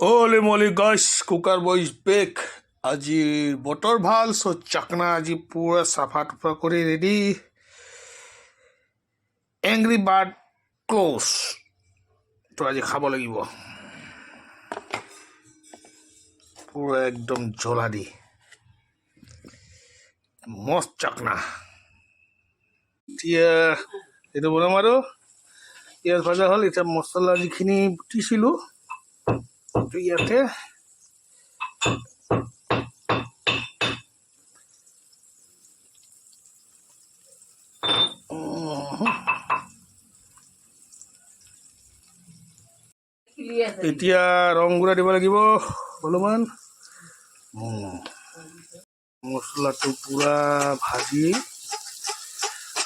Holy moly guys, cooker boy is back. আজি বতৰ ভাল চ চাকনা আজি পুৰা চাফা টুফা কৰি ৰেডি এংগ্ৰি বাৰ্ড ক্লোজ তো আজি খাব লাগিব পুৰা একদম জ্বলা দি মস্ত চাকনা এতিয়া এইটো বনাম আৰু পিঁয়াজ ভাজা হ'ল এতিয়া মছলা যিখিনি বুটিছিলোঁ তো ইয়াতে এতিয়া ৰং গুড়া দিব লাগিব অলপমান মছলাটো পুৰা ভাজি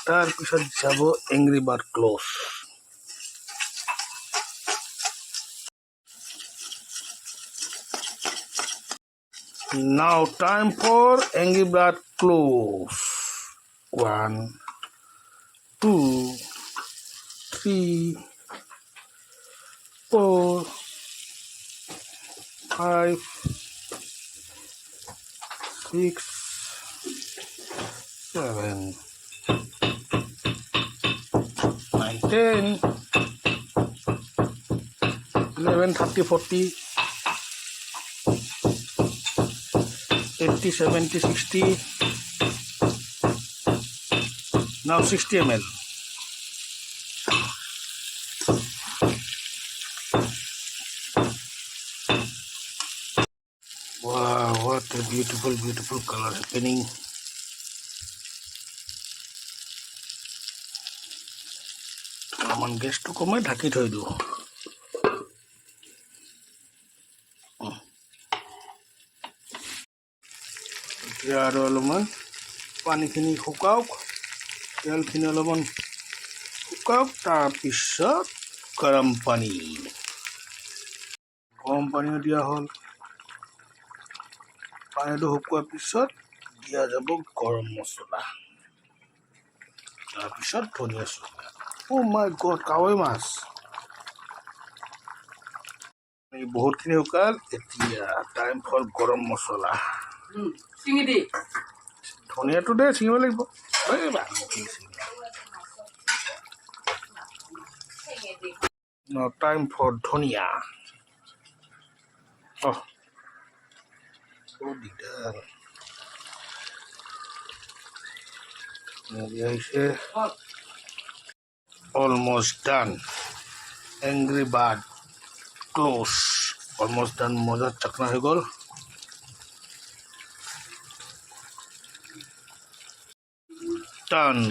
তাৰপিছত যাব angry bird close Now time for Angry Bird close. 1, 2, 3, 4, 5, 6, 7, 9, 10, 11, 30, 40, 80, 70, 60. Now 60 ml. Wow, what a beautiful, beautiful color happening. Aman gas to come ঢাকি থৈ দিও এতিয়া আৰু অলপমান পানীখিনি শুকাওক তেলখিনি অলপমান শুকাওক তাৰপিছত গৰম পানীও দিয়া হ'ল পানীটো শুকোৱাৰ পিছত দিয়া যাব গৰম মছলা তাৰপিছত ধনিয়া চুকা Oh my god, কাৱৈ মাছ এই বহুতখিনি শুকাল এতিয়া টাইম ফৰ গৰম মছলা চিঙি দি ধনিয়াটো দে ছিঙিব লাগিব Now time for ধনিয়া দিগদাৰ almost done Angry Bird close almost done মজা চাকনা হৈ গ'ল done